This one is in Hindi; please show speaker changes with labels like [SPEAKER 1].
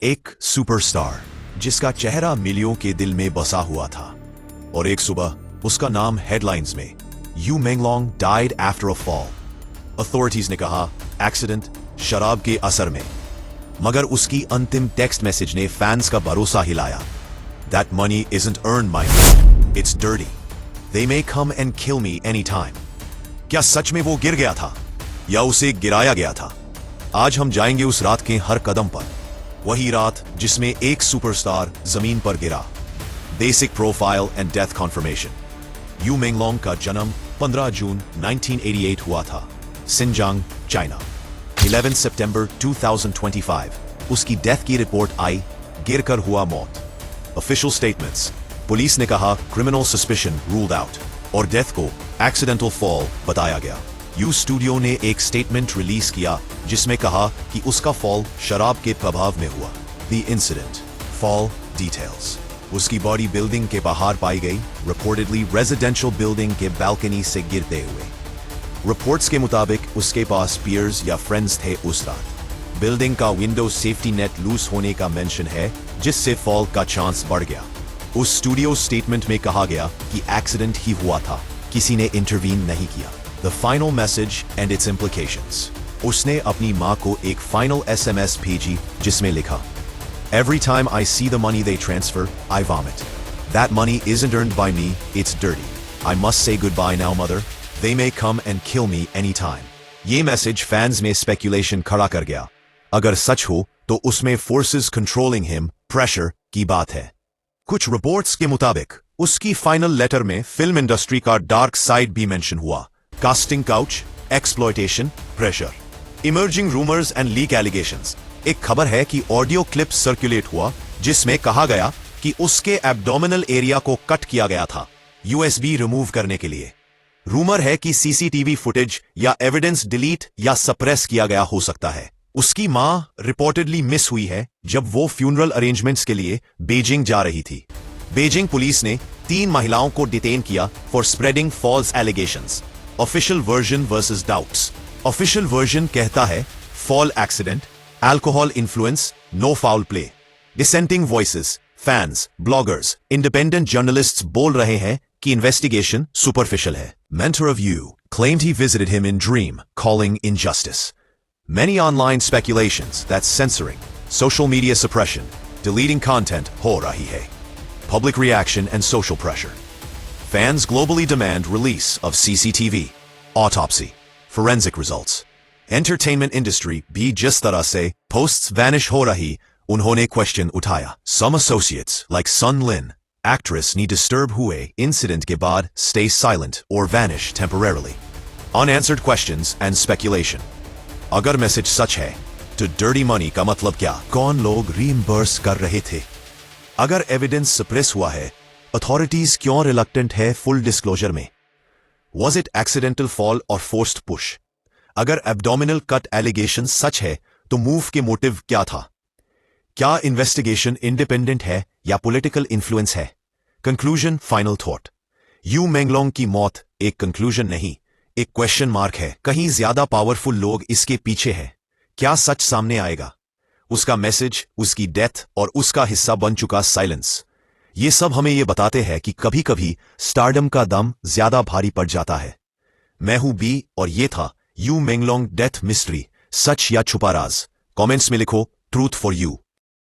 [SPEAKER 1] एक सुपरस्टार जिसका चेहरा मिलियों के दिल में बसा हुआ था और एक सुबह उसका नाम हेडलाइंस में Yu Menglong died after a fall. Authorities ने कहा एक्सीडेंट, शराब के असर में, मगर उसकी अंतिम टेक्स्ट मैसेज ने फैंस का भरोसा हिलाया। That money isn't earn by me, it's dirty, they may come and kill me any time. क्या सच में वो गिर गया था या उसे गिराया गया था? आज हम जाएंगे उस रात के हर कदम पर, वही रात जिसमें एक सुपरस्टार जमीन पर गिरा। Basic profile and death confirmation. Yu Menglong का जन्म 15 जून 1988 हुआ था, सिंजांग, चाइना। 11 सितंबर 2025 उसकी डेथ की रिपोर्ट आई, गिरकर हुआ मौत। Official statements. पुलिस ने कहा क्रिमिनल सस्पिशन रूल्ड आउट और डेथ को एक्सीडेंटल फॉल बताया गया। यू स्टूडियो ने एक स्टेटमेंट रिलीज किया जिसमें कहा कि उसका फॉल शराब के प्रभाव में हुआ। The incident, fall details. उसकी बॉडी बिल्डिंग के बाहर पाई गई, रिपोर्टेडली रेजिडेंशियल बिल्डिंग के बालकनी से गिरते हुए। रिपोर्ट्स के मुताबिक उसके पास पीयर्स या फ्रेंड्स थे उस रात। बिल्डिंग का विंडो सेफ्टी नेट लूज होने का मेंशन है जिससे फॉल का चांस बढ़ गया। उस स्टूडियो स्टेटमेंट में कहा गया कि एक्सीडेंट ही हुआ था, किसी ने इंटरवीन नहीं किया। The final message and its implications. उसने अपनी माँ को एक फाइनल SMS भेजी जिसमें लिखा Every time I see the money they transfer, I vomit. That money isn't earned by me, it's dirty. I must say goodbye now, mother. They may come and kill me anytime. ये मैसेज फैंस में स्पेकुलेशन खड़ा कर गया। अगर सच हो तो उसमें फोर्सेस कंट्रोलिंग हिम, प्रेशर की बात है। कुछ रिपोर्ट्स के मुताबिक उसकी फाइनल लेटर में फिल्म इंडस्ट्री का डार्क साइड भी मेंशन हुआ। Casting couch, exploitation, pressure, emerging rumours and leak allegations. एक खबर है कि ऑडियो क्लिप सर्कुलेट हुआ जिसमें कहा गया कि उसके एब्डोमिनल एरिया को कट किया गया था USB रिमूव करने के लिए। रूमर है कि CCTV फुटेज या एविडेंस डिलीट या सप्रेस किया गया हो सकता है। उसकी मां रिपोर्टेडली मिस हुई है जब वो फ्यूनरल अरेंजमेंट्स के लिए बीजिंग जा रही थी। बीजिंग पुलिस ने 3 महिलाओं को डिटेन किया for spreading false allegations. Official version versus doubts. Official version कहता है fall accident, alcohol influence, no foul play. Dissenting voices, fans, bloggers, independent journalists बोल रहे हैं कि इन्वेस्टिगेशन सुपरफिशियल है। Mentor of You claimed he visited him in dream, calling injustice. Many online speculations that censoring, social media suppression, deleting content हो रही है। Public reaction and social pressure. Fans globally demand release of CCTV, autopsy, forensic results. Entertainment industry भी जिस तरह से posts vanish हो रही, उन्होंने question उठाया। Some associates like Sun Lin, actress ने disturb हुए incident के बाद stay silent or vanish temporarily. Unanswered questions and speculation. अगर मैसेज सच है तो dirty money का मतलब क्या? कौन लोग reimburse कर रहे थे? अगर एविडेंस सप्रेस हुआ है, अथॉरिटीज क्यों रिलक्टेंट है फुल डिस्क्लोजर में? वॉज इट एक्सीडेंटल फॉल और फोर्स्ड पुश? अगर एब्डोमिनल कट एलिगेशन सच है तो मूव के मोटिव क्या था? क्या इन्वेस्टिगेशन इंडिपेंडेंट है या पॉलिटिकल इन्फ्लुएंस है? Conclusion, final thought. यू मेंगलोंग की मौत एक कंक्लूजन नहीं, एक क्वेश्चन मार्क है। कहीं ज्यादा पावरफुल लोग इसके पीछे हैं। क्या सच सामने आएगा? उसका मैसेज, उसकी डेथ और उसका हिस्सा बन चुका साइलेंस, ये सब हमें ये बताते हैं कि कभी कभी स्टारडम का दम ज्यादा भारी पड़ जाता है। मैं हूं बी और ये था यू मेंगलोंग डेथ मिस्ट्री। सच या छुपा राज? कमेंट्स में लिखो ट्रूथ फॉर यू।